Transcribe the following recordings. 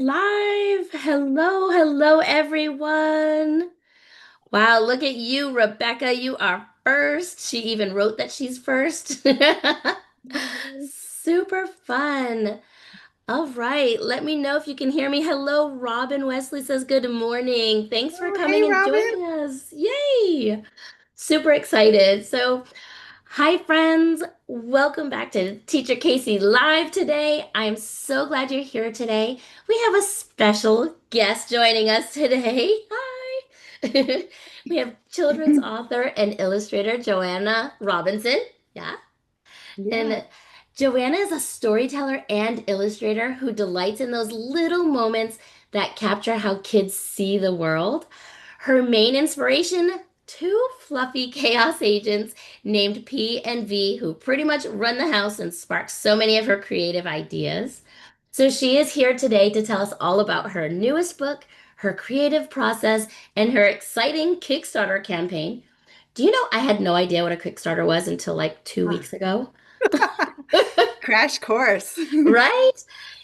Live. Hello, everyone. Wow, look at you, Rebecca. You are first. She even wrote that she's first. Yay. Super fun. All right, let me know if you can hear me. Hello, Robin Wesley says good morning. Thanks for Oh, hey, coming and Robin. joining us. Yay! Super excited. Hi, friends. Welcome back to Teacher Kasie Live today. I'm so glad you're here today. We have a special guest joining us today. Hi. We have children's author and illustrator Johanna Robinson. Yeah. Yeah. And Joanna is a storyteller and illustrator who delights in those little moments that capture how kids see the world. Her main inspiration, two fluffy chaos agents named P and V, who pretty much run the house and spark so many of her creative ideas. So she is here today to tell us all about her newest book, her creative process, and her exciting Kickstarter campaign. Do you know I had no idea what a Kickstarter was until like two Ah, weeks ago? Crash course. Right?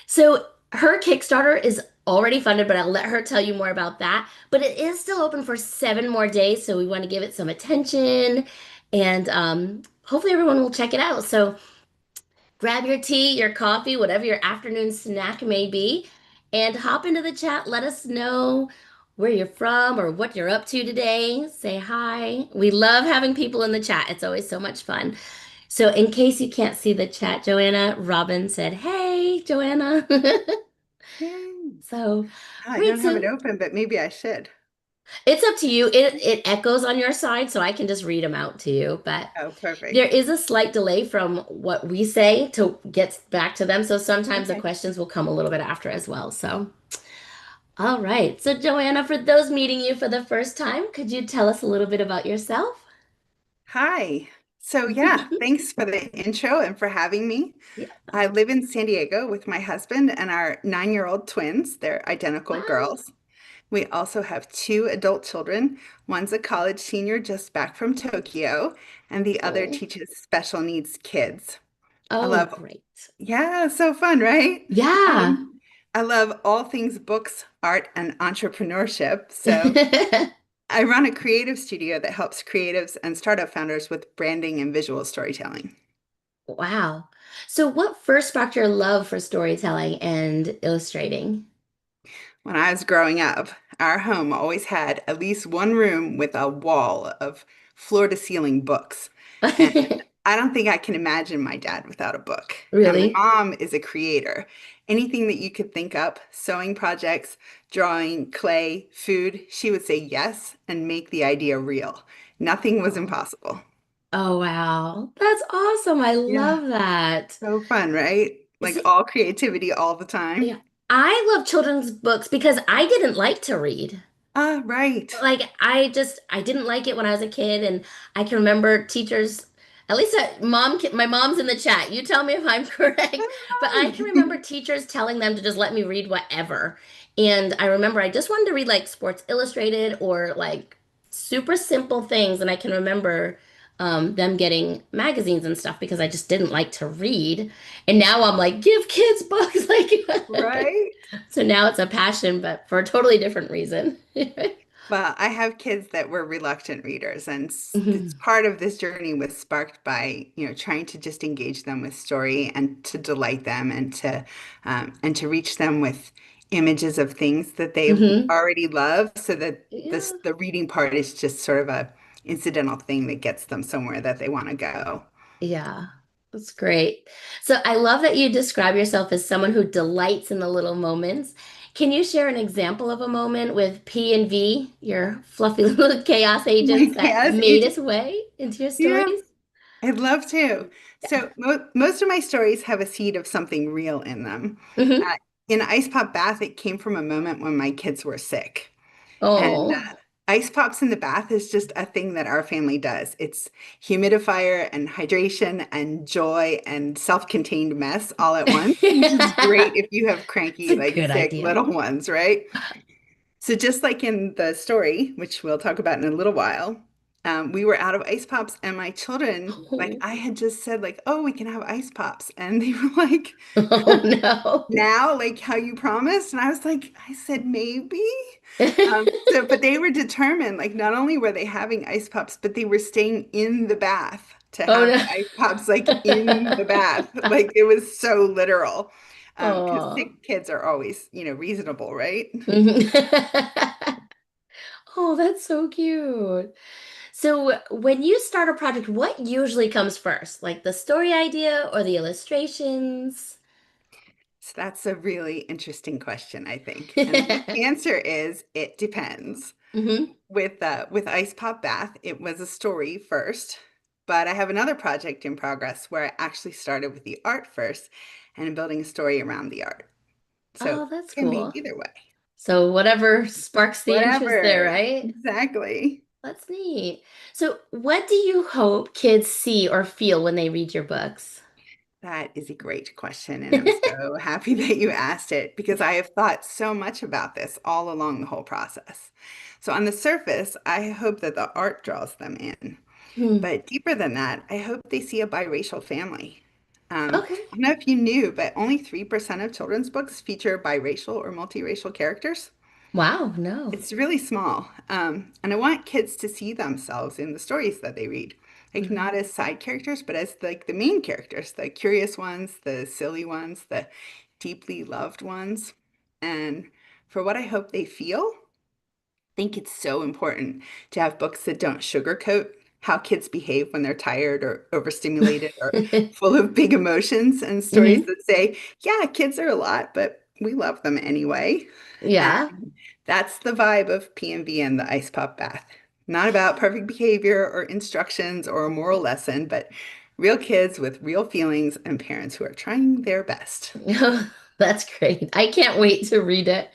So her Kickstarter is already funded, but I'll let her tell you more about that. But it is still open for 7 more days, so we want to give it some attention, and hopefully everyone will check it out. So grab your tea, your coffee, whatever your afternoon snack may be, and hop into the chat. Let us know where you're from or what you're up to today. Say hi. We love having people in the chat. It's always so much fun. So, in case you can't see the chat, Joanna Robin said, "Hey, Joanna." Yay. So, I great. don't have it So, open, but maybe I should. it's up to you. It echoes on your side, so I can just read them out to you. But Oh, there perfect. is a slight delay from what we say to get back to them. So sometimes the Okay. questions will come a little bit after as well. So, all right. So, Joanna, for those meeting you for the first time, could you tell us a little bit about yourself? Hi. So, yeah, thanks for the intro and for having me. Yeah. I live in San Diego with my husband and our 9-year-old twins. They're identical Wow. girls. We also have two adult children. One's a college senior just back from Tokyo, and the other Oh, teaches special needs kids. I oh, love, great. yeah, so fun, right? Yeah. I love all things books, art, and entrepreneurship. So I run a creative studio that helps creatives and startup founders with branding and visual storytelling. Wow. So, what first sparked your love for storytelling and illustrating? When I was growing up, our home always had at least one room with a wall of floor to ceiling books. And I don't think I can imagine my dad without a book. And my Really? mom is a creator. Anything that you could think up, sewing projects, drawing, clay, food, she would say yes and make the idea real. Nothing was Oh. impossible. Oh, wow. That's awesome. I Yeah, love that. so fun, right? Like See, all creativity all the time. yeah, I love children's books because I didn't like to read. Ah, right. Like I didn't like it when I was a kid, and I can remember teachers, at least my mom's in the chat. You tell me if I'm correct, but I can remember teachers telling them to just let me read whatever. And I remember I just wanted to read like Sports Illustrated or like super simple things, and I can remember them getting magazines and stuff because I just didn't like to read. And now I'm like, give kids books, like. Right? So now it's a passion, but for a totally different reason. Well, I have kids that were reluctant readers, and it's Mhm. part of this journey was sparked by, trying to just engage them with story and to delight them and to reach them with images of things that they Hmm. already love, so that Yeah. the reading part is just sort of a incidental thing that gets them somewhere that they want to go. Yeah. That's great. So I love that you describe yourself as someone who delights in the little moments. Can you share an example of a moment with P and V, your fluffy little chaos My agents that chaos made its agent. way into your Yeah. stories? I'd love to. So most of my stories have a seed of something real in them. Hmm. Uh, in Ice Pop Bath, it came from a moment when my kids were sick. And Oh. ice pops in the bath is just a thing that our family does. It's humidifier and hydration and joy and self-contained mess all at once, which is great if you have It's cranky, a like good sick idea. little ones, right? So just like in the story, which we'll talk about in a little while, we were out of ice pops, and my children, like, Oh, I had just said, like, oh, we can have ice pops. And they were like, oh no. now, like how you promised. And I was like, I said, maybe. But they were determined, like, not only were they having ice pops, but they were staying in the bath to Oh have no. the ice pops, like, in the bath. Like, it was so literal. Because Oh. sick kids are always, reasonable, right? Mhm. Oh, that's so cute. So, when you start a project, what usually comes first? Like the story idea or the illustrations? So that's a really interesting question, I think. And the answer is it depends. Hmm. With Ice Pop Bath, it was a story first, but I have another project in progress where I actually started with the art first and I'm building a story around the art. So Oh, it that's can be cool. either way. So, whatever sparks the interest there, Whatever. right? Exactly. That's neat. So, what do you hope kids see or feel when they read your books? That is a great question, and I'm so happy that you asked it because I have thought so much about this all along the whole process. So, on the surface, I hope that the art draws them in. Hmm. But deeper than that, I hope they see a biracial family. Okay. I don't know if you knew, but only 3% of children's books feature biracial or multiracial characters. Wow, no. It's really small. And I want kids to see themselves in the stories that they read. Like Hmm. not as side characters, but as like the main characters, the curious ones, the silly ones, the deeply loved ones. And for what I hope they feel, think it's so important to have books that don't sugarcoat how kids behave when they're tired or overstimulated or full of big emotions, and stories Hmm. that say, yeah, kids are a lot, but we love them anyway. Yeah. And that's the vibe of PMV and the Ice Pop Bath. Not about perfect behavior or instructions or a moral lesson, but real kids with real feelings and parents who are trying their best. That's great. I can't wait to read it.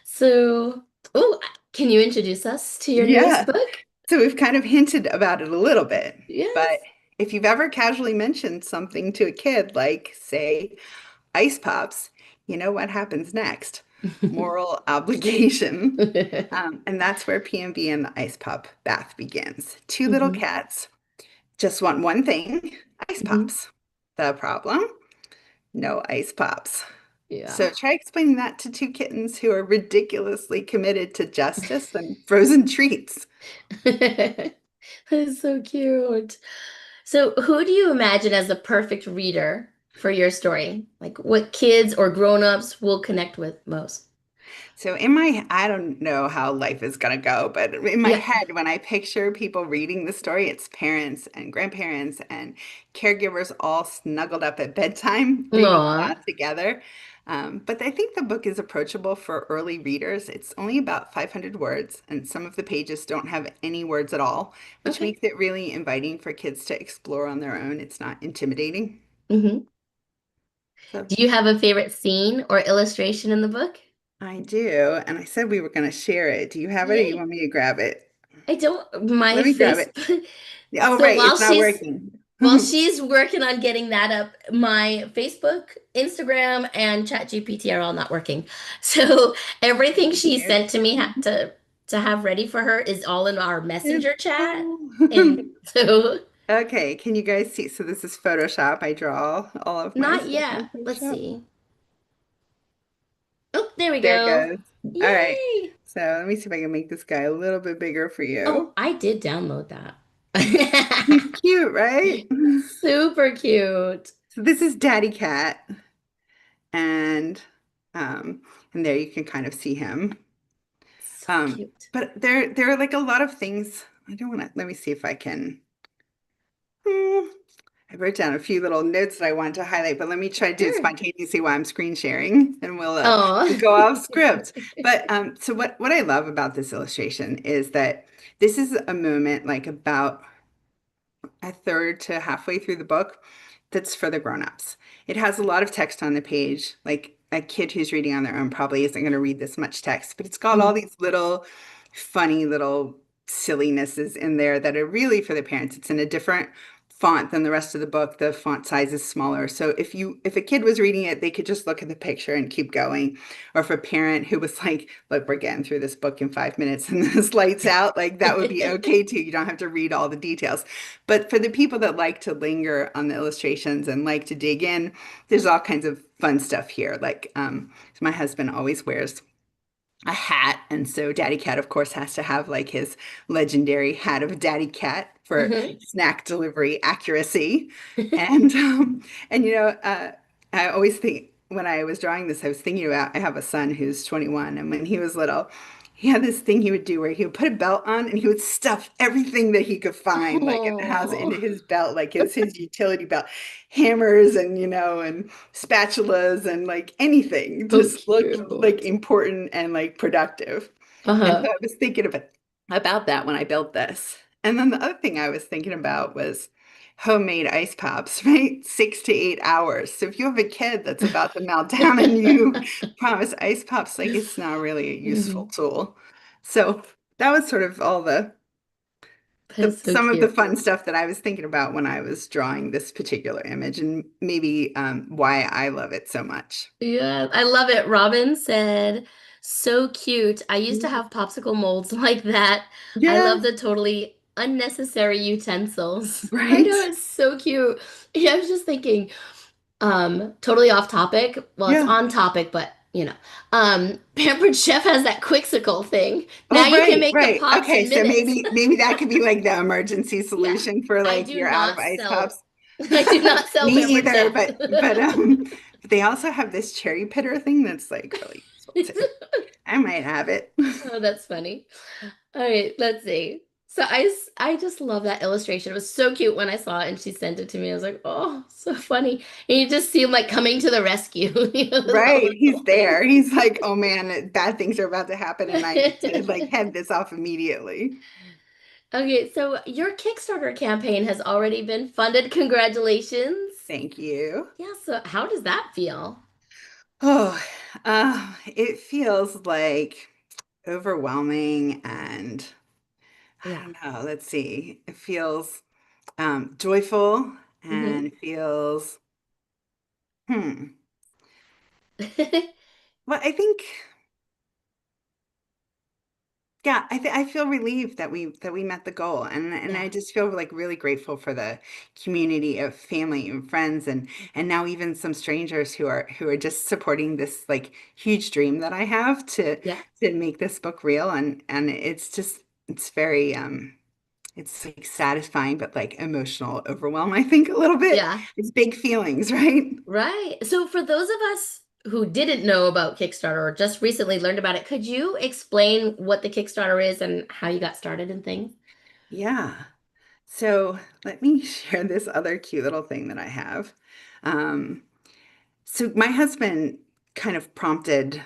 So, oh, can you introduce us to your newest Yeah. book? So we've kind of hinted about it a little bit, but Yes. if you've ever casually mentioned something to a kid, like, say, ice pops, you know what happens next? Moral obligation. And that's where PMV and the ice pop bath begins. Two little Hmm. cats just want one thing, ice Hmm. pops. The problem? No ice pops. Yeah. So try explaining that to two kittens who are ridiculously committed to justice and frozen treats. That is so cute. So, who do you imagine as the perfect reader for your story? Like, what kids or grown-ups will connect with most? So I don't know how life is gonna go, but in my Yeah. head, when I picture people reading the story, it's parents and grandparents and caregivers all snuggled up at bedtime, reading it Aw. out together. But I think the book is approachable for early readers. It's only about 500 words, and some of the pages don't have any words at all, which Okay. makes it really inviting for kids to explore on their own. It's not intimidating. Hmm. So Do you have a favorite scene or illustration in the book? I do, and I said we were going to share it. Do you have it, or you Yay. want me to grab it? I don't, my Let me grab face. it. Oh, So right. It's not working. while she's working on getting that up, my Facebook, Instagram, and ChatGPT are all not working. So everything she Here. sent to me ha to have ready for her is all in our It's messenger chat. full. And so Okay, can you guys see? So this is Photoshop. I draw all of my not stuff in yet. Let's Photoshop. see. Oh, there we There it go. goes. All right. Yay. So let me see if I can make this guy a little bit bigger for Oh, you. I did download that. He's cute, right? Super cute. So this is Daddy Cat, and um, and there you can kind of see him. So Um, cute. but there are like a lot of things. I don't want to. Let me see if I can. Hmm, I wrote down a few little notes that I wanted to highlight, but let me try to do it Sure. spontaneously while I'm screen sharing, and we'll Oh. go off script. But so what I love about this illustration is that this is a moment like about a third to halfway through the book that's for the grown-ups. It has a lot of text on the page. Like a kid who's reading on their own probably isn't going to read this much text, but it's got all Mhm. these little funny little sillinesses in there that are really for the parents. It's in a different font than the rest of the book. The font size is smaller. So if a kid was reading it, they could just look at the picture and keep going. Or if a parent who was like, look, we're getting through this book in 5 minutes and this lights out, like that would be okay too. You don't have to read all the details. But for the people that like to linger on the illustrations and like to dig in, there's all kinds of fun stuff here. Like so my husband always wears a hat. And so Daddy Cat, of course, has to have like his legendary hat of Daddy Cat for Hmm. snack delivery accuracy. And and I always think when I was drawing this, I was thinking about I have a son who's 21, and when he was little, he had this thing he would do where he would put a belt on and he would stuff everything that he could find like in the house into Oh, his belt, like it was his utility belt, hammers and spatulas and like anything so just looked like cute. important and like productive. And so Uh-huh. I was thinking about that when I built this. And then the other thing I was thinking about was homemade ice pops, right? 6 to 8 hours. So if you have a kid that's about to melt down and you promise ice pops, like it's not really a useful Mhm. tool. So that was sort of all the That's so some of the cute. fun stuff that I was thinking about when I was drawing this particular image and maybe why I love it so much. Yeah, I love it. Robin said, so cute. I used to have popsicle molds like that. I Yeah, love the totally unnecessary utensils. I know, right. it's so cute. Yeah, I was just thinking, totally off topic. Well, it's Yeah. on topic, but Pampered Chef has that Quixsicle thing. Now Oh, you can right, make the right. pops Okay, in so minutes. maybe that could be like the emergency Yeah, solution for I like do you're out of not ice sell, pops. I do not sell Me Pampered either, Chef. but they also have this cherry pitter thing that's like really useful too. I might have it. Oh, that's funny. All right, let's see. So I just love that illustration. It was so cute when I saw it and she sent it to me. I was like, oh, so funny. And you just see him like coming to the rescue, with all Right, the he's little things. there. He's like, "Oh man, bad things are about to happen and I need to like head this off immediately." Okay, so your Kickstarter campaign has already been funded. Congratulations. Thank you. Yeah, so how does that feel? Oh, it feels like overwhelming and I Yeah. don't know. Let's see. It feels joyful Hmm. and it feels, hmm. Well, I think, yeah, I feel relieved that we met the goal, and Yeah. I just feel like really grateful for the community of family and friends, and now even some strangers who are just supporting this like huge dream that I have Yeah. to make this book real, and it's just it's very it's like satisfying but like emotional overwhelm, I think a little bit. Yeah. It's big feelings, right? Right. So for those of us who didn't know about Kickstarter or just recently learned about it, could you explain what the Kickstarter is and how you got started and things? Yeah. So let me share this other cute little thing that I have. Um, so my husband kind of prompted,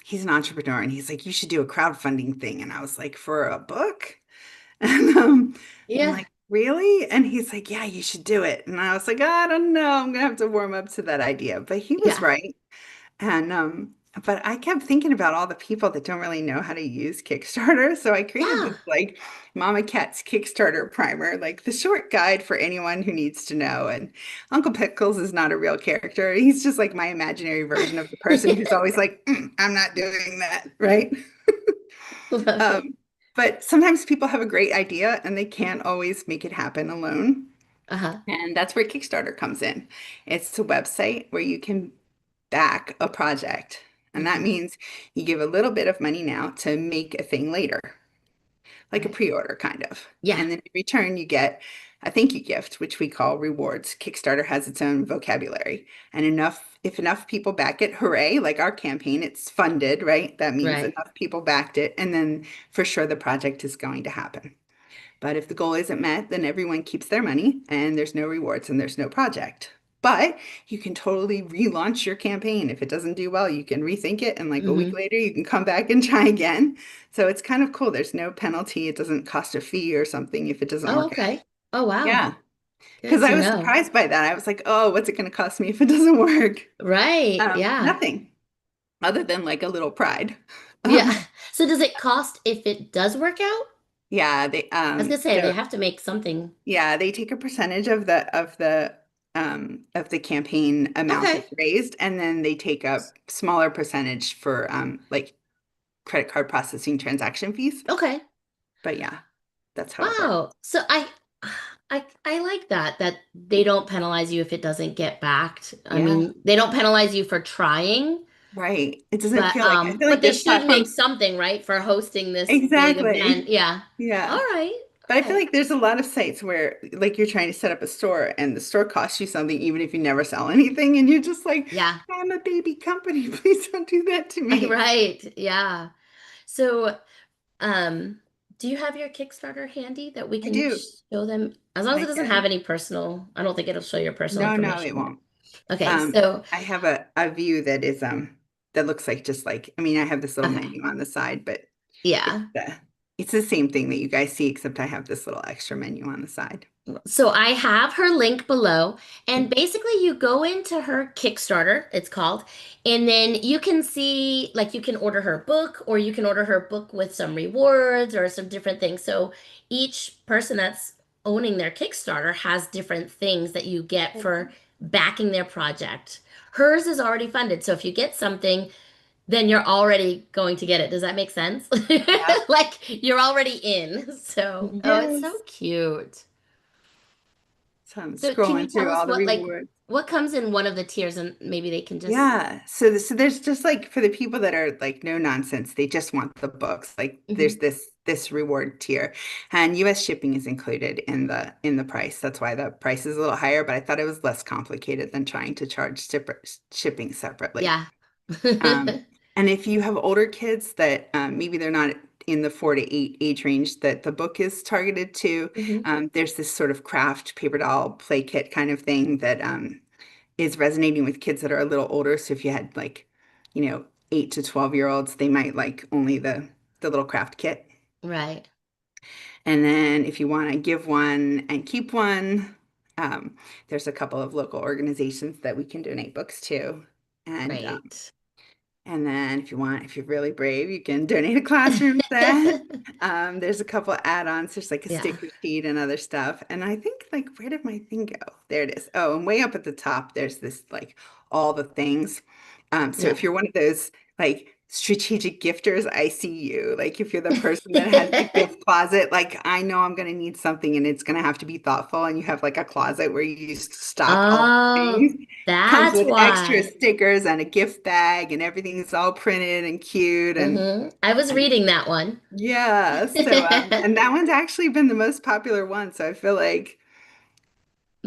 he's an entrepreneur and he's like, you should do a crowdfunding thing. And I was like, for a book? And I'm Yeah. like, really? And he's like, yeah, you should do it. And I was like, I don't know. I'm gonna have to warm up to that idea. But he was Yeah. right. And but I kept thinking about all the people that don't really know how to use Kickstarter. So I created this Yeah. like Mama Cat's Kickstarter primer, like the short guide for anyone who needs to know. And Uncle Pickles is not a real character. He's just like my imaginary version of the person who's always like, I'm not doing that, right? Love it. Um, but sometimes people have a great idea and they can't always make it happen alone. Uh-huh. And that's where Kickstarter comes in. It's a website where you can back a project. And that Hmm. means you give a little bit of money now to make a thing later, like a Right. pre-order kind of. Yeah. And then in return, you get a thank you gift, which we call rewards. Kickstarter has its own vocabulary. And if enough people back it, hooray, like our campaign, it's funded, right? That means Right. enough people backed it. And then for sure the project is going to happen. But if the goal isn't met, then everyone keeps their money and there's no rewards and there's no project. But you can totally relaunch your campaign. If it doesn't do well, you can rethink it. And like a week Hmm. later, you can come back and try again. So it's kind of cool. There's no penalty. It doesn't cost a fee or something if it doesn't Oh, work out. okay. Oh, wow. Yeah. Good Because to I was know. surprised by that. I was like, oh, what's it going to cost me if it doesn't work? Right. Yeah. Nothing other than like a little pride. Yeah. Um, So does it cost if it does work out? Yeah, I was gonna say they so have to make something. yeah, they take a percentage of the campaign amount Okay. that's raised, and then they take a smaller percentage for like credit card processing transaction fees. Okay. But yeah, that's how it works. Wow. So I like that they don't penalize you if it doesn't get backed. I Yeah, mean, they don't penalize you for trying, right. It doesn't feel like I feel but like they there's should make platforms something, right, for hosting this big event. exactly. Yeah. All Yeah. right. But I feel Okay. like there's a lot of sites where like you're trying to set up a store and the store costs you something even if you never sell anything and you're just like, Yeah. I'm a baby company. Please don't do that to me. Right. Yeah. So, um, do you have your Kickstarter handy that we I can do. show them? As long as it I doesn't have do. any personal, I don't think it'll show your personal No, no, it information. won't. Okay. So, I have a view that is that looks like just like I mean I have this little okay. menu on the side, but it's Yeah. the it's the same thing that you guys see, except I have this little extra menu on the side. So I have her link below, and basically you go into her Kickstarter, it's called, and then you can see, like, you can order her book, or you can order her book with some rewards or some different things. So each person that's owning their Kickstarter has different things that you get for backing their project. Hers is already funded, so if you get something, then you're already going to get it. Does that make sense? Yeah, Like you're already in. So, oh, it's so yes. cute. So I'm So can you scrolling tell through us all the what rewards. what comes in one of the tiers and maybe they can just Yeah. So there's just like for the people that are like no nonsense, they just want the books. Like there's Mhm. this reward tier, and US shipping is included in the price. That's why the price is a little higher, but I thought it was less complicated than trying to charge shipping separately. Yeah. Um, and if you have older kids that maybe they're not in the 4 to 8 age range that the book is targeted to, hmm there's this sort of craft paper doll play kit kind of thing that is resonating with kids that are a little older. So if you had like, 8 to 12-year-olds, they might like only the little craft kit. Right. And then if you want to give one and keep one, um, there's a couple of local organizations that we can donate books to. And Great. and then if you want, if you're really brave, you can donate a classroom set. There's a couple add-ons. There's like a Yeah. sticker sheet and other stuff. And I think like, where did my thing go? There it is. Oh, and way up at the top, there's this like all the things. So if Yeah. you're one of those like strategic gifters, I see you. Like if you're the person that has the gift closet, like I know I'm going to need something and it's going to have to be thoughtful. And you have like a closet where you stock all the Oh, things. Comes that's with extra why. stickers and a gift bag and everything's all printed and cute I was and reading that one. yeah, so and that one's actually been the most popular one. So I feel like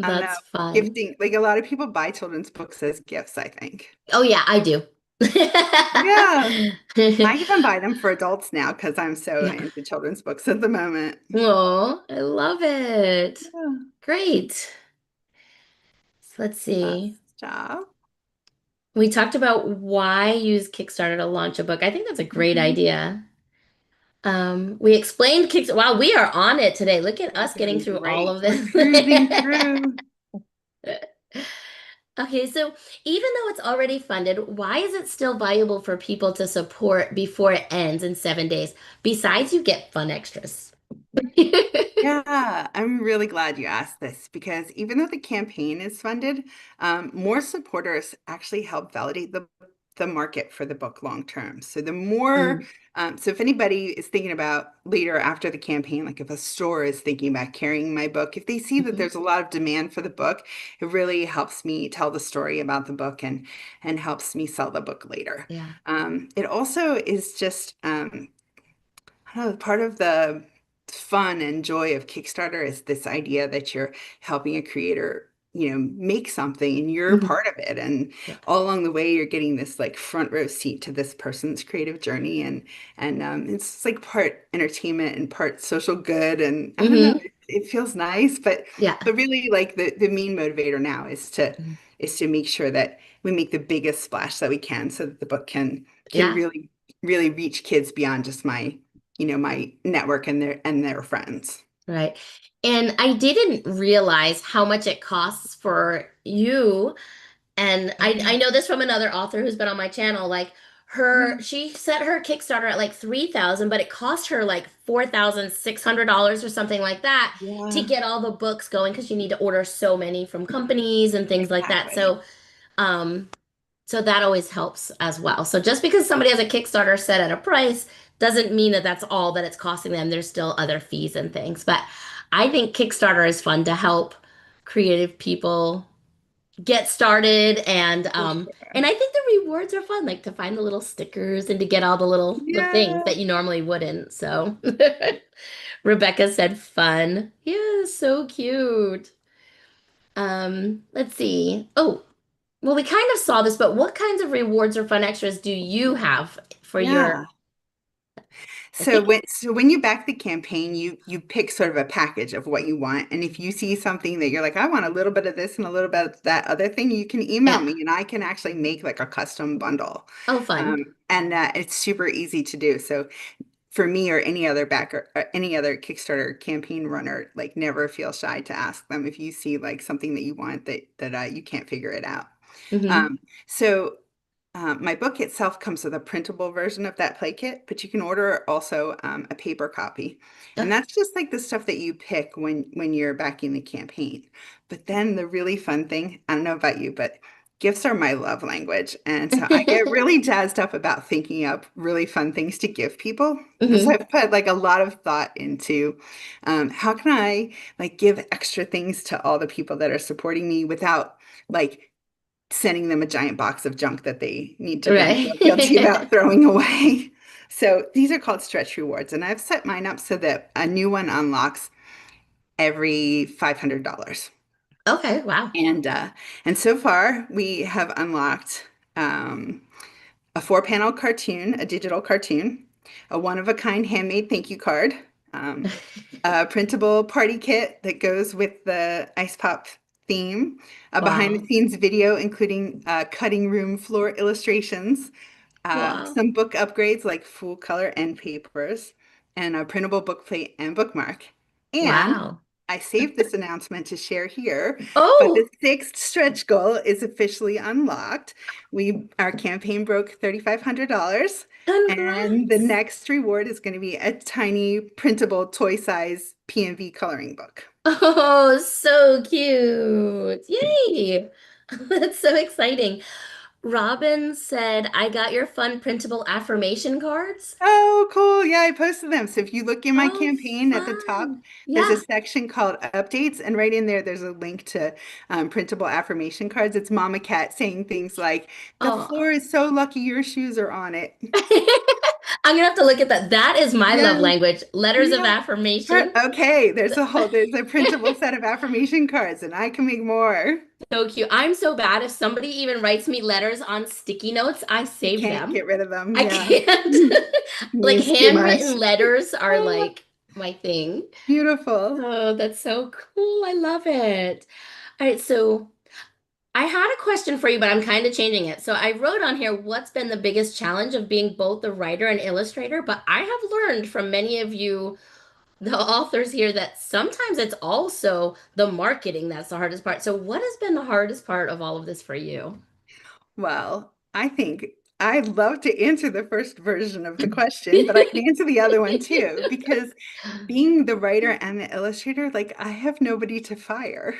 I don't know, That's fun. gifting like a lot of people buy children's books as gifts, I think. Oh yeah, I do. Yeah. I even buy them for adults now because I'm so Yeah. into children's books at the moment. Oh, I love it. Yeah. Great. So let's see. Stop. We talked about why use Kickstarter to launch a book. I think that's a great Mhm. idea. We explained Kickstarter. Wow, we are on it today. Look at We're us getting doing through all great. of We're this. cruising through. Okay, so even though it's already funded, why is it still valuable for people to support before it ends in 7 days? Besides, you get fun extras. Yeah, I'm really glad you asked this because even though the campaign is funded, more supporters actually help validate the market for the book long term. So the more, Mm, so if anybody is thinking about later after the campaign, like if a store is thinking about carrying my book, if they see that mhm. there's a lot of demand for the book, it really helps me tell the story about the book and helps me sell the book later. Yeah. It also is just I don't know, part of the fun and joy of Kickstarter is this idea that you're helping a creator, make something and you're Mhm. part of it. And Yep. all along the way, you're getting this like front row seat to this person's creative journey. And it's like part entertainment and part social good. And I don't know, hmm it feels nice, Yeah. but really like the main motivator now Mhm. is to make sure that we make the biggest splash that we can so that the book can Yeah. really reach kids beyond just my network and their friends. Right. And I didn't realize how much it costs for you. And I know this from another author who's been on my channel. Like her she set her Kickstarter at like 3,000, but it cost her like $4,600 or something like that to Yeah, get all the books going because you need to order so many from companies and things like that. exactly. Um, so that always helps as well. So just because somebody has a Kickstarter set at a price doesn't mean that that's all that it's costing them. There's still other fees and things. But I think Kickstarter is fun to help creative people get started For and sure. I think the rewards are fun, like to find the little stickers and to get all the things Yeah. that you normally wouldn't. So Rebecca said fun. Yeah, so cute. Let's see. Oh, well, we kind of saw this, but what kinds of rewards or fun extras do you have for your, Yeah. I So think, when you back the campaign, you pick sort of a package of what you want. And if you see something that you're like, I want a little bit of this and a little bit of that other thing, you can email yeah. me and I can actually make like a custom bundle. Oh, fun. And it's super easy to do. So for me or any other backer or any other Kickstarter campaign runner, like never feel shy to ask them if you see like something that you want that you can't figure it out. Hmm. Um, so my book itself comes with a printable version of that play kit, but you can order also a paper copy. And Oh. that's just like the stuff that you pick when you're backing the campaign. But then the really fun thing, I don't know about you, but gifts are my love language. And so I get really jazzed up about thinking up really fun things to give people. And so Hmm. I've put like a lot of thought into how can I like give extra things to all the people that are supporting me without like sending them a giant box of junk that they need to then feel guilty about Right. throwing away. So these are called stretch rewards, and I've set mine up so that a new one unlocks every $500. Okay, wow. And uh, and so far we have unlocked a four-panel cartoon, a digital cartoon, a one-of-a-kind handmade thank you card, um, a printable party kit that goes with the Ice Pop theme, a Wow. behind-the-scenes video including cutting room floor illustrations, Wow. some book upgrades like full color end papers, and a printable book plate and bookmark. And Wow. I saved this announcement to share here, but the Oh, sixth stretch goal is officially unlocked. Our campaign broke $3,500, and the congrats. next reward is going to be a tiny printable toy size PNV coloring book. Oh, so cute. Yay. That's so exciting. Robin said, I got your fun printable affirmation cards. Oh, cool. Yeah, I posted them. So if you look in my Oh, campaign at the top, fun. there's a Yeah. section called updates. And right in there, there's a link to printable affirmation cards. It's Mama Cat saying things like, the Oh. floor is so lucky your shoes are on it. I'm gonna have to look at that. That is my love Yeah. language. Letters of Yeah. affirmation. Okay, there's a printable set of affirmation cards, and I can make more. So cute. I'm so bad. If somebody even writes me letters on sticky notes, I You save can't them. get rid of them. I Yeah. can't. Like Means too much. handwritten letters are like my thing. Beautiful. Oh, that's so cool. I love it. All right, so I had a question for you, but I'm kind of changing it. So I wrote on here, what's been the biggest challenge of being both the writer and illustrator? But I have learned from many of you, the authors here, that sometimes it's also the marketing that's the hardest part. So what has been the hardest part of all of this for you? Well, I think I'd love to answer the first version of the question, but I can answer the other one too, because being the writer and the illustrator, like I have nobody to fire.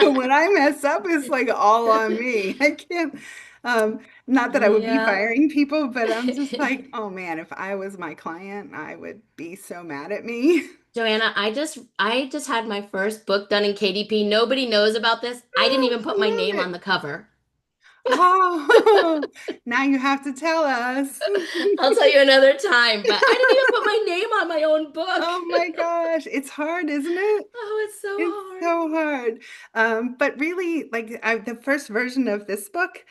So when I mess up, it's like all on me. I can't, not that I would be Yeah. firing people, but I'm just like, oh man, if I was my client, I would be so mad at me. Joanna, I just had my first book done in KDP. Nobody knows about this. I didn't Oh, even put I my love name on it. the cover. Oh, now you have to tell us. I'll tell you another time, but I didn't even put my name on my own book. Oh my gosh, it's hard, isn't it? Oh, it's so It's hard. so hard. But really, the first version of this book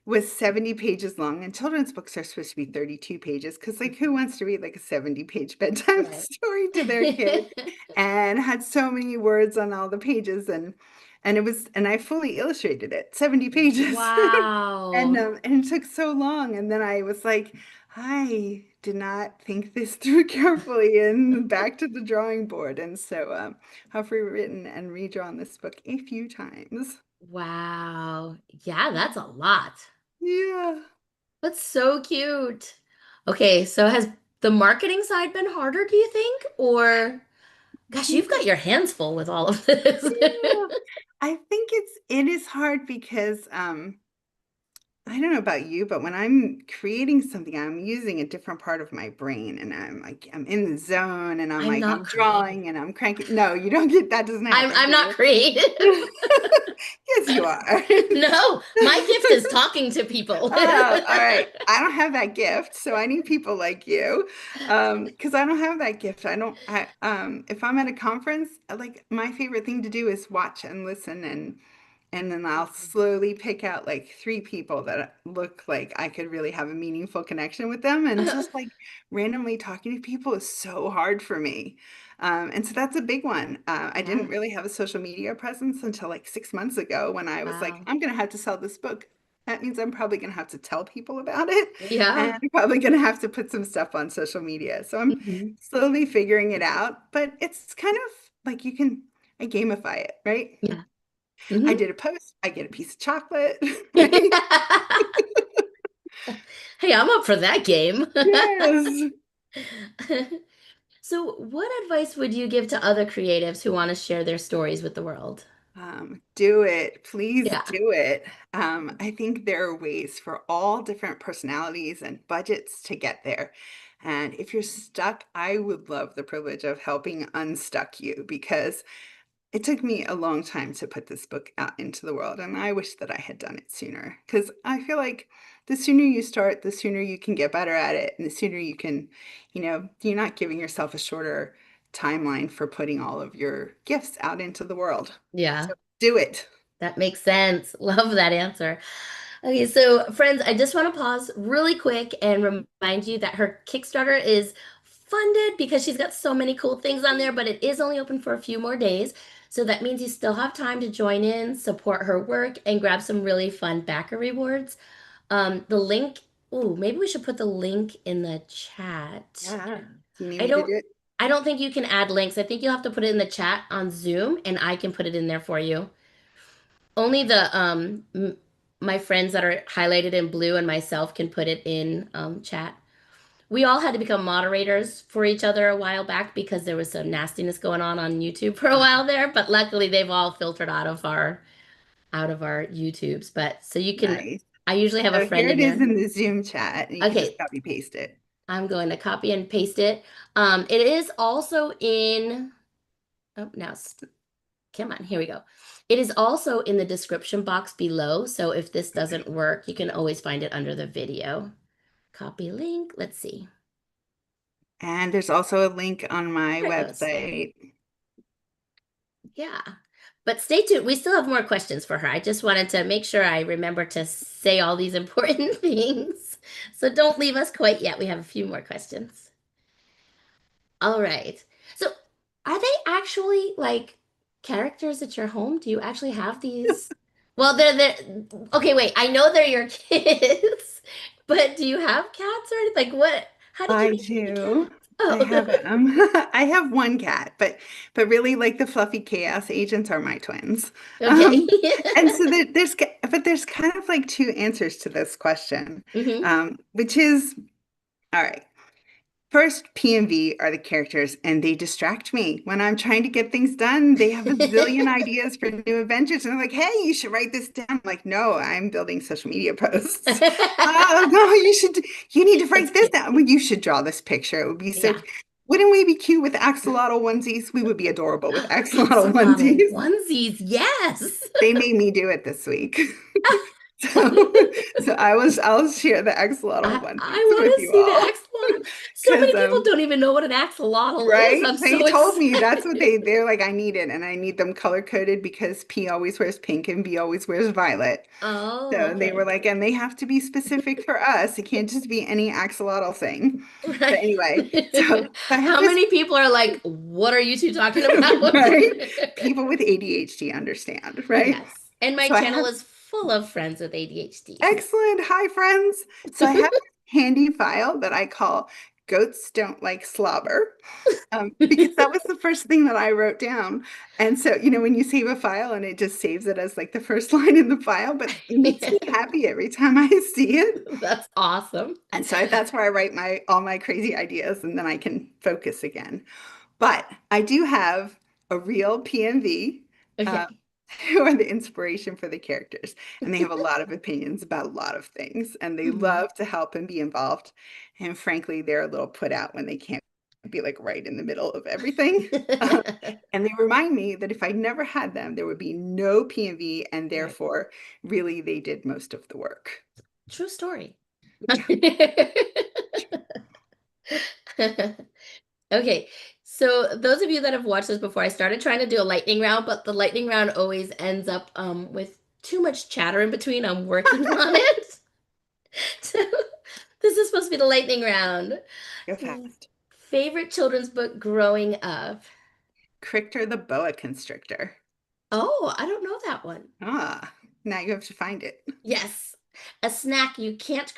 was 70 pages long, and children's books are supposed to be 32 pages because, like, who wants to read like a 70-page bedtime Right. story to their kid? And had so many words on all the pages, and I fully illustrated it, 70 pages. Wow. And it took so long, and then I was like, I did not think this through carefully, and back to the drawing board. And so I've rewritten and redrawn this book a few times. Wow. Yeah, that's a lot. Yeah. That's so cute. Okay, so has the marketing side been harder, do you think? Or, gosh, you've got your hands full with all of this. Yeah. I think it is hard because I don't know about you, but when I'm creating something, I'm using a different part of my brain and I'm like I'm in the zone and I'm not I'm creative. drawing and I'm cranking. No, you don't get that doesn't happen, I'm do not you? creative. Yes, you are. No, my gift is talking to people. Oh, all right. I don't have that gift, so I need people like you. Because I don't have that gift. I don't I if I'm at a conference, like my favorite thing to do is watch and listen and then I'll slowly pick out like three people that look like I could really have a meaningful connection with them. And just like randomly talking to people is so hard for me. And so that's a big one. I didn't Yeah. really have a social media presence until like 6 months ago when I was like, Wow. I'm going to have to sell this book. That means I'm probably going to have to tell people about it. And Yeah. I'm probably going to have to put some stuff on social media. So I'm Mhm. slowly figuring it out. But it's kind of like I gamify it, right? Yeah. I Mhm. did a post, I get a piece of chocolate, right? Hey, I'm up for that game. Yes. So, what advice would you give to other creatives who want to share their stories with the world? Do it. Please Yeah. do it. I think there are ways for all different personalities and budgets to get there. And if you're stuck, I would love the privilege of helping unstuck you because it took me a long time to put this book out into the world, and I wish that I had done it sooner because I feel like the sooner you start, the sooner you can get better at it, and the sooner you can, you're not giving yourself a shorter timeline for putting all of your gifts out into the world. Yeah. So do it. That makes sense. Love that answer. Okay, so friends, I just want to pause really quick and remind you that her Kickstarter is funded because she's got so many cool things on there, but it is only open for a few more days. So that means you still have time to join in, support her work, and grab some really fun backer rewards. The link, ooh, maybe we should put the link in the chat. Yeah. Do you need I me to don't do it? I don't think you can add links. I think you'll have to put it in the chat on Zoom and I can put it in there for you. Only my friends that are highlighted in blue and myself can put it in chat. We all had to become moderators for each other a while back because there was some nastiness going on YouTube for a while there, but luckily they've all filtered out of our YouTubes. But so you can Nice. I usually have a So friend here in it is there. in the Zoom chat, and you can just Okay, copy paste it. I'm going to copy and paste it. It is also in oh now come on, here we go. It is also in the description box below, so if this doesn't work, you can always find it under the video. Copy link. Let's see. And there's also a link on my There it goes. website. Yeah. But stay tuned. We still have more questions for her. I just wanted to make sure I remember to say all these important things. So don't leave us quite yet. We have a few more questions. All right. So are they actually like characters at your home? Do you actually have these? Well, they're okay, wait. I know they're your kids, but do you have cats or anything? Like what? How did you I get so many do. cats? I Oh, have I have one cat, but really like the fluffy chaos agents are my twins. okay. Um, and so there's kind of like two answers to this question, hmm which is all right. First, P and V are the characters, and they distract me. When I'm trying to get things done, they have a zillion ideas for new adventures. And I'm like, hey, you should write this down. I'm like, no, I'm building social media posts. Oh, no, you need to That's write this cute. down. Well, you should draw this picture. It would be so, Yeah. wouldn't we be cute with axolotl onesies? We would be adorable with axolotl Axolotl onesies. onesies. Yes. They made me do it this week. So, so I'll share the axolotl onesies I with want to you see the all. axolotl. So Because many people don't even know what an axolotl is. right? I'm They so told me that's what excited. they're like, I need it, and I need them color coded because P always wears pink and V always wears violet. Oh, So they were okay. like, and they have to be specific for us. It can't just be any axolotl thing. But Right. anyway, so I have How this, many people are like, what are you two talking about? right? People with ADHD understand, right? Yes. And my So I channel have is full of friends with ADHD. excellent. Hi, friends. So I have this handy file that I call Goats don't like slobber. Because that was the first thing that I wrote down. And so, when you save a file and it just saves it as like the first line in the file, but it makes me happy every time I see it. That's awesome. And so that's where I write my all my crazy ideas and then I can focus again. But I do have a real PMV uh, Okay. who are the inspiration for the characters. And they have a lot of opinions about a lot of things. And they Mhm. love to help and be involved. And frankly, they're a little put out when they can't be like right in the middle of everything. Um, and they remind me that if I never had them, there would be no PMV. And Right. therefore, really, they did most of the work. True story. Yeah. Okay, so those of you that have watched this before, I started trying to do a lightning round, but the lightning round always ends up with too much chatter in between. I'm working on it. So this is supposed to be the lightning round. Go So, fast. favorite children's book growing up? Crichter the boa constrictor. Oh, I don't know that one. Ah, now you have to find it. Yes, a snack you can't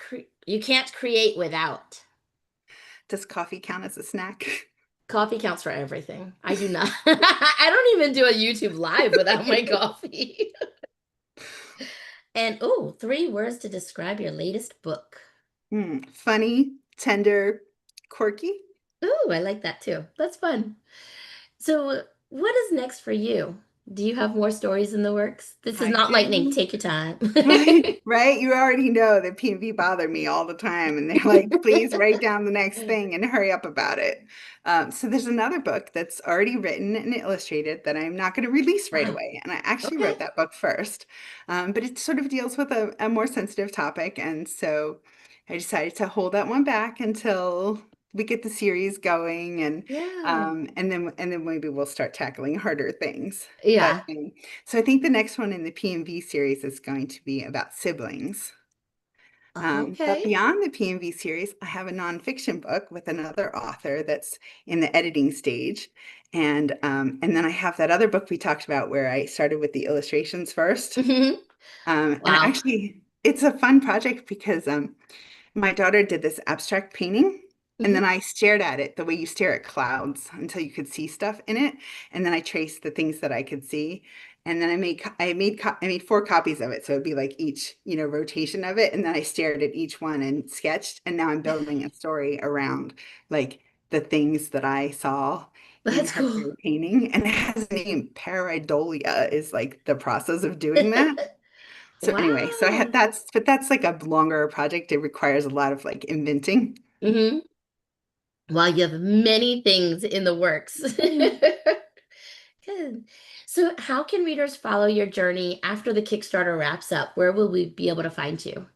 create without. Does coffee count as a snack? Coffee counts for everything. I do not. I don't even do a YouTube live without my coffee. And oh, 3 words to describe your latest book. Funny, tender, quirky. Oh, I like that too. That's fun. So, what is next for you? Do you have more stories in the works? This is I not lightning. do. Take your time. Right, right. You already know that P&V bother me all the time, and they're like, "Please write down the next thing and hurry up about it." So there's another book that's already written and illustrated that I'm not going to release right Wow. away, and I actually Okay. wrote that book first, but it sort of deals with a more sensitive topic, and so I decided to hold that one back until we get the series going, Yeah. and then maybe we'll start tackling harder things. But Yeah. so I think the next one in the PMV series is going to be about siblings. But Okay. beyond the PMV series, I have a nonfiction book with another author that's in the editing stage. And then I have that other book we talked about where I started with the illustrations first. Hmm. And Wow. actually, it's a fun project because my daughter did this abstract painting, and then Hmm. I stared at it the way you stare at clouds until you could see stuff in it. And then I traced the things that I could see. And then I made 4 copies of it. So it'd be like each, rotation of it. And then I stared at each one and sketched. And now I'm building a story around like the things that I saw in That's her cool. painting. And it has a name. Pareidolia is like the process of doing that. So anyway, so I had Wow. that's like a longer project. It requires a lot of like inventing. Hmm. Well, you have many things in the works. Good. So, how can readers follow your journey after the Kickstarter wraps up? Where will we be able to find you?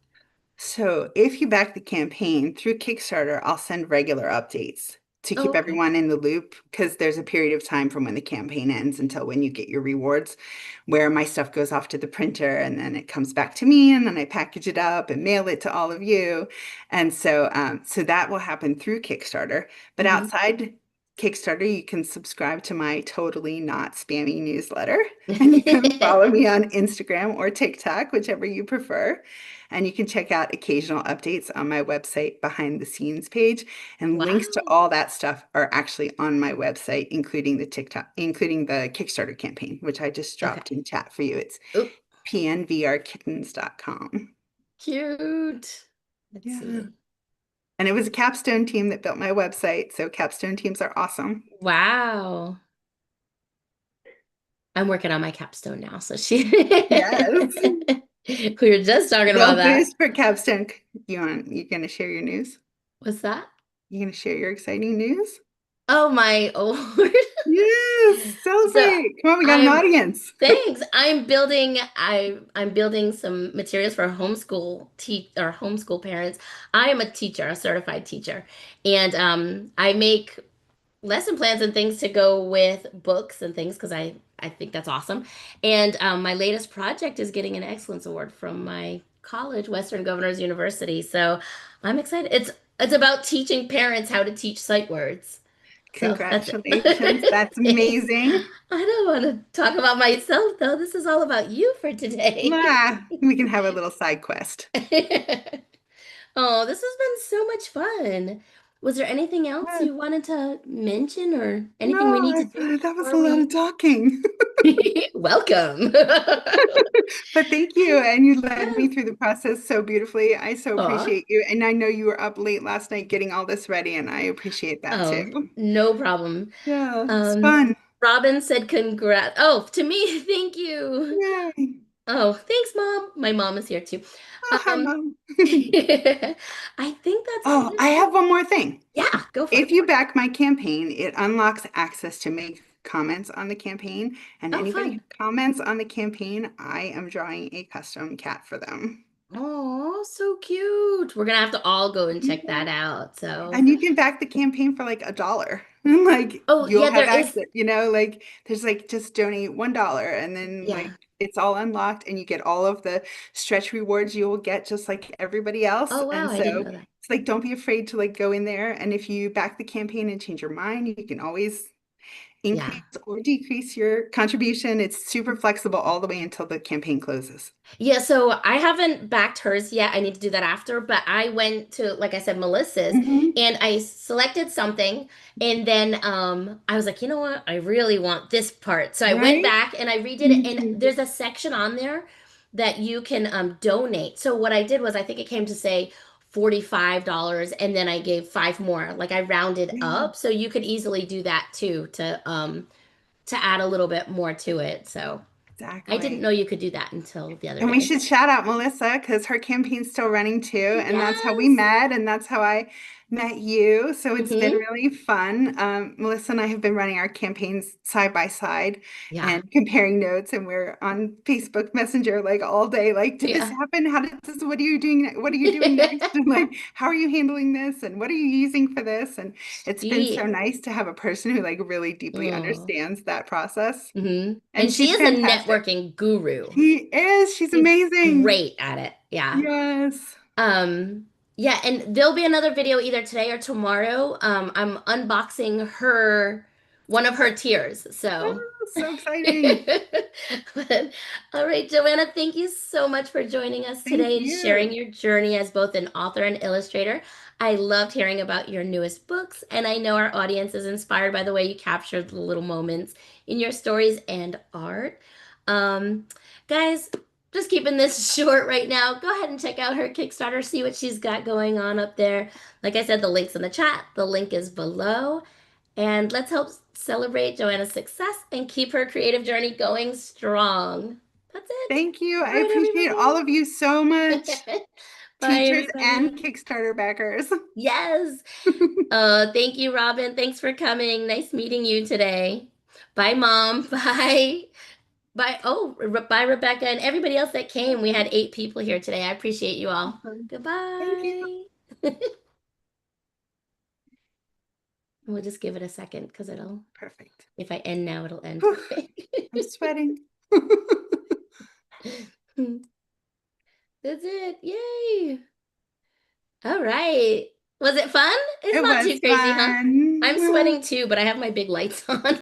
So if you back the campaign through Kickstarter, I'll send regular updates to Oh, keep okay. everyone in the loop because there's a period of time from when the campaign ends until when you get your rewards, where my stuff goes off to the printer and then it comes back to me and then I package it up and mail it to all of you. And so that will happen through Kickstarter. But Hmm. outside Kickstarter, you can subscribe to my totally not spammy newsletter. And you can follow me on Instagram or TikTok, whichever you prefer. And you can check out occasional updates on my website behind the scenes page. And links to Wow. all that stuff are actually on my website, including the Kickstarter campaign, which I just Okay. dropped in chat for you. It's Oh, pnvrkittens.com. cute. Let's Yeah. see. And it was a capstone team that built my website. So capstone teams are awesome. Wow. I'm working on my capstone now. So she Yes. we were just talking about Little that. boost for capstone. You gonna share your news? What's that? You gonna share your exciting news? Oh my Lord. Yes, So celebrate. Come on, we got an I'm audience. thanks. I'm building some materials for homeschool parents. I am a teacher, a certified teacher, and I make lesson plans and things to go with books and things because I think that's awesome. And my latest project is getting an excellence award from my college, Western Governors University. So I'm excited. It's about teaching parents how to teach sight words. So that's Congratulations. That's it. Thanks. amazing. I don't want to talk about myself though. This is all about you for today. We can have a little side quest. Oh, this has been so much fun. Was there anything else Yeah. you wanted to mention or anything we need to No, do that was before a lot of we talking. welcome? But thank you. And you led me Yes. through the process so beautifully. I so Aw. appreciate you. And I know you were up late last night getting all this ready, and I appreciate that Oh, too. no problem. Yeah, it's Um, fun. Robin said congrats. Oh, to me, thank you. Yay. Oh, thanks, Mom. My mom is here too. Oh, hi, Um, Mom. I think that's Oh, I it. have one more thing. Yeah, go for If it. you back my campaign, it unlocks access to make comments on the campaign. And Oh, anybody who fun. comments on the campaign, I am drawing a custom cat for them. Oh, so cute. We're gonna have to all go and check that out. So, And you can back the campaign for like $1. Like oh, you'll yeah, have there is. access, like there's like just donate $1 and then Yeah. like it's all unlocked and you get all of the stretch rewards you will get just like everybody else. Oh, wow. And I didn't so know that. it's like don't be afraid to like go in there. And if you back the campaign and change your mind, you can always increase Yeah. or decrease your contribution. It's super flexible all the way until the campaign closes. Yeah, so I haven't backed hers yet. I need to do that after, but I went to, like I said, Melissa's Hmm. and I selected something and then I was like, you know what? I really want this part. So I went Right? back and I redid it Me and too. there's a section on there that you can donate. So what I did was I think it came to say $45 and then I gave five more. Like I rounded Yeah, up. So you could easily do that too to add a little bit more to it. So I didn't exactly. know you could do that until the other And we day. should shout out Melissa because her campaign's still running too. And that's how we Yes. met, and that's how I met you. So it's been Hmm. really fun. Melissa and I have been running our campaigns side by side Yeah. and comparing notes. And we're on Facebook Messenger like all day. Like, did this Yeah. happen? How did this? What are you doing? What are you doing next? And like, how are you handling this? And what are you using for this? And it's been so She, nice to have a person who like really deeply oh. understands that process. Hmm. And And she she's is a fantastic. networking guru. She is. She's She's amazing. great at it. Yeah. Yes. Um, yeah, and there'll be another video either today or tomorrow. I'm unboxing one of her tiers. So, Oh, so exciting. but, all right, Joanna, thank you so much for joining us Thank today and sharing you. your journey as both an author and illustrator. I loved hearing about your newest books, and I know our audience is inspired by the way you captured the little moments in your stories and art. Um, guys, just keeping this short right now. Go ahead and check out her Kickstarter, see what she's got going on up there. Like I said, the link's in the chat, the link is below. And let's help celebrate Joanna's success and keep her creative journey going strong. That's it. Thank you. All I right, appreciate all of you so much, everybody. Bye, teachers and everybody. Kickstarter backers. Yes. Thank you, Robin. Thanks for coming. Nice meeting you today. Bye, Mom. Bye. Bye. Oh, bye, Rebecca, and everybody else that came. We had 8 people here today. I appreciate you all. Awesome. Thank you. Goodbye. We'll just give it a second because Perfect. if I end now, it'll end. Whew, Okay. I'm sweating. That's it. Yay. All right. Was it fun? It's It not was too crazy, huh? fun. I'm sweating too, but I have my big lights on.